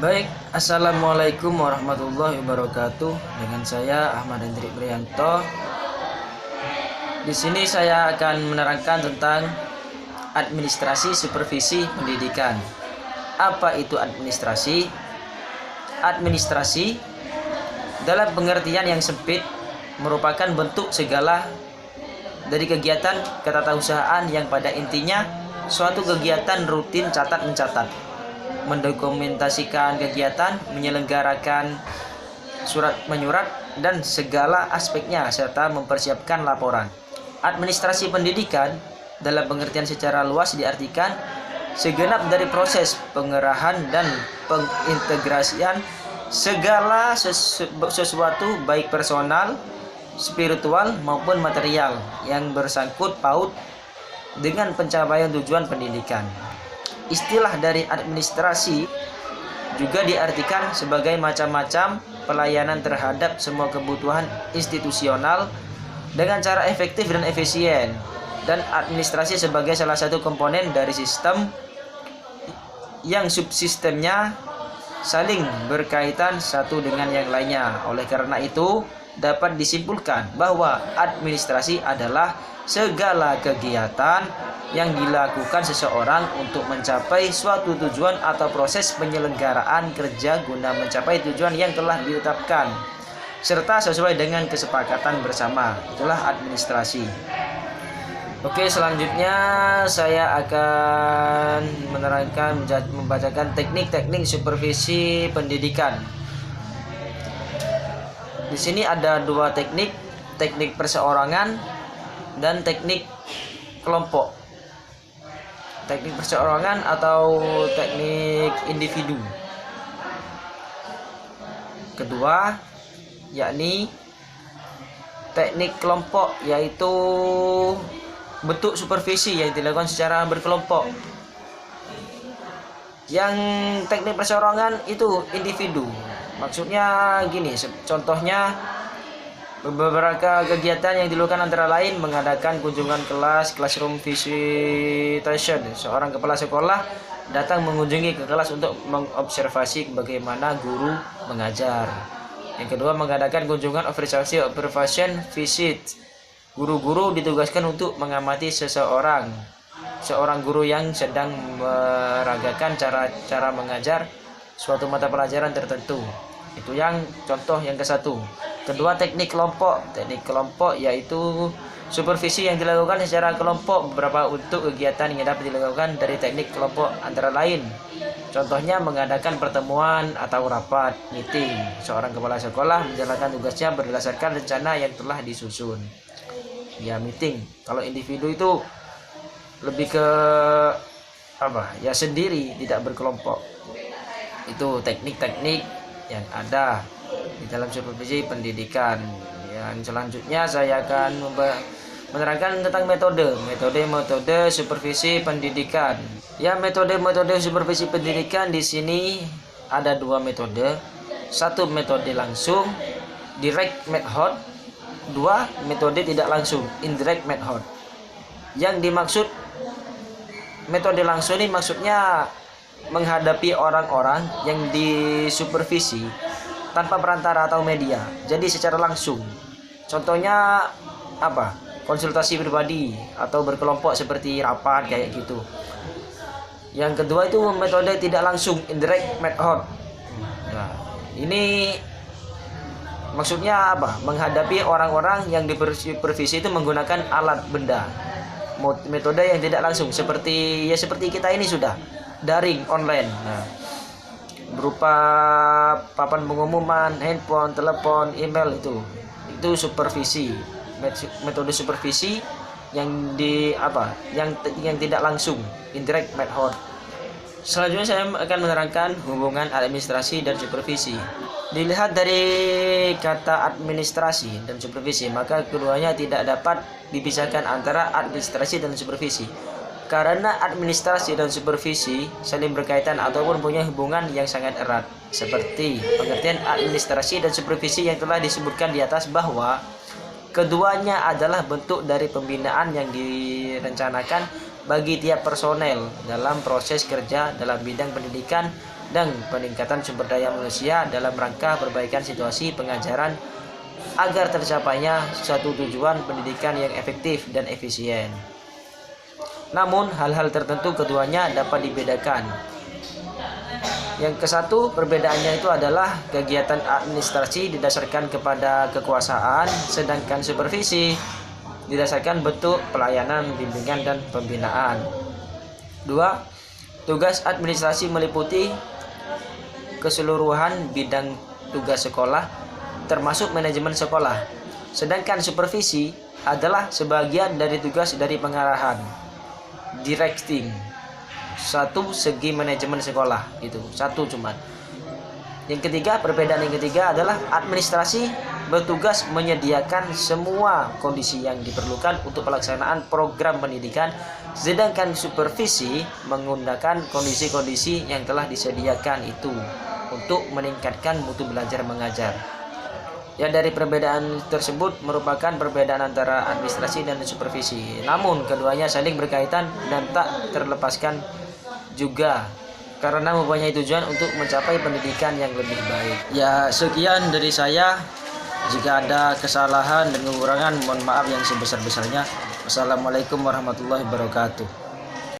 Baik, assalamualaikum warahmatullahi wabarakatuh. Dengan saya Ahmad Hendrik Prianto. Di sini saya akan menerangkan tentang administrasi supervisi pendidikan. Apa itu administrasi? Administrasi dalam pengertian yang sempit merupakan bentuk segala dari kegiatan ketatausahaan yang pada intinya suatu kegiatan rutin catat mencatat, mendokumentasikan kegiatan, menyelenggarakan surat menyurat dan segala aspeknya serta mempersiapkan laporan. Administrasi pendidikan dalam pengertian secara luas diartikan segenap dari proses pengerahan dan pengintegrasian segala sesuatu baik personal, spiritual maupun material yang bersangkut paut dengan pencapaian tujuan pendidikan. Istilah dari administrasi juga diartikan sebagai macam-macam pelayanan terhadap semua kebutuhan institusional dengan cara efektif dan efisien, dan administrasi sebagai salah satu komponen dari sistem yang subsistemnya saling berkaitan satu dengan yang lainnya. Oleh karena itu, dapat disimpulkan bahwa administrasi adalah segala kegiatan yang dilakukan seseorang untuk mencapai suatu tujuan atau proses penyelenggaraan kerja guna mencapai tujuan yang telah ditetapkan serta sesuai dengan kesepakatan bersama. Itulah administrasi. Oke, selanjutnya saya akan membacakan teknik-teknik supervisi pendidikan. Di sini ada dua teknik, teknik perseorangan dan teknik kelompok. Teknik perseorangan atau teknik individu. Kedua, yakni teknik kelompok, yaitu bentuk supervisi yang dilakukan secara berkelompok. Yang teknik perseorangan itu individu. Maksudnya gini, contohnya beberapa kegiatan yang dilakukan antara lain mengadakan kunjungan kelas, classroom visitation. Seorang kepala sekolah datang mengunjungi ke kelas untuk mengobservasi bagaimana guru mengajar. Yang kedua, mengadakan kunjungan observation visit. Guru-guru ditugaskan untuk mengamati seorang guru yang sedang meragakan cara mengajar suatu mata pelajaran tertentu. Itu yang contoh yang ke-1. Kedua, teknik kelompok. Teknik kelompok yaitu supervisi yang dilakukan secara kelompok. Beberapa untuk kegiatan yang dapat dilakukan dari teknik kelompok antara lain. Contohnya mengadakan pertemuan atau rapat, meeting. Seorang kepala sekolah menjalankan tugasnya berdasarkan rencana yang telah disusun. Ya, meeting. Kalau individu itu lebih ke ya sendiri, tidak berkelompok. Itu teknik-teknik yang ada di dalam supervisi pendidikan. Yang selanjutnya saya akan menerangkan tentang metode supervisi pendidikan. Ya, metode supervisi pendidikan di sini ada dua metode. Satu, metode langsung, direct method. Dua, metode tidak langsung, indirect method. Yang dimaksud metode langsung ini maksudnya menghadapi orang-orang yang disupervisi tanpa perantara atau media, jadi secara langsung. Contohnya konsultasi pribadi atau berkelompok seperti rapat kayak gitu. Yang kedua itu metode tidak langsung, indirect method. Nah, ini maksudnya menghadapi orang-orang yang disupervisi itu menggunakan alat benda. Metode yang tidak langsung seperti kita ini sudah daring online. Nah, berupa papan pengumuman, handphone, telepon, email, itu supervisi. Metode supervisi yang yang tidak langsung, indirect method. Selanjutnya saya akan menerangkan hubungan administrasi dan supervisi. Dilihat dari kata administrasi dan supervisi, maka keduanya tidak dapat dipisahkan antara administrasi dan supervisi. Karena administrasi dan supervisi saling berkaitan ataupun punya hubungan yang sangat erat. Seperti pengertian administrasi dan supervisi yang telah disebutkan di atas, bahwa keduanya adalah bentuk dari pembinaan yang direncanakan bagi tiap personel dalam proses kerja dalam bidang pendidikan dan peningkatan sumber daya manusia dalam rangka perbaikan situasi pengajaran agar tercapainya suatu tujuan pendidikan yang efektif dan efisien. Namun, hal-hal tertentu keduanya dapat dibedakan. Yang ke-1, perbedaannya itu adalah kegiatan administrasi didasarkan kepada kekuasaan, sedangkan supervisi didasarkan bentuk pelayanan, bimbingan, dan pembinaan. 2. Tugas administrasi meliputi keseluruhan bidang tugas sekolah, termasuk manajemen sekolah. Sedangkan supervisi adalah sebagian dari tugas dari pengarahan, directing. Satu segi manajemen sekolah, itu satu cuman. Yang ketiga, perbedaan yang ketiga adalah administrasi bertugas menyediakan semua kondisi yang diperlukan untuk pelaksanaan program pendidikan, sedangkan supervisi menggunakan kondisi-kondisi yang telah disediakan itu untuk meningkatkan mutu belajar mengajar. Ya, dari perbedaan tersebut merupakan perbedaan antara administrasi dan supervisi. Namun keduanya saling berkaitan dan tak terlepaskan juga karena mempunyai tujuan untuk mencapai pendidikan yang lebih baik. Ya, sekian dari saya. Jika ada kesalahan dan kekurangan, mohon maaf yang sebesar-besarnya. Wassalamualaikum warahmatullahi wabarakatuh.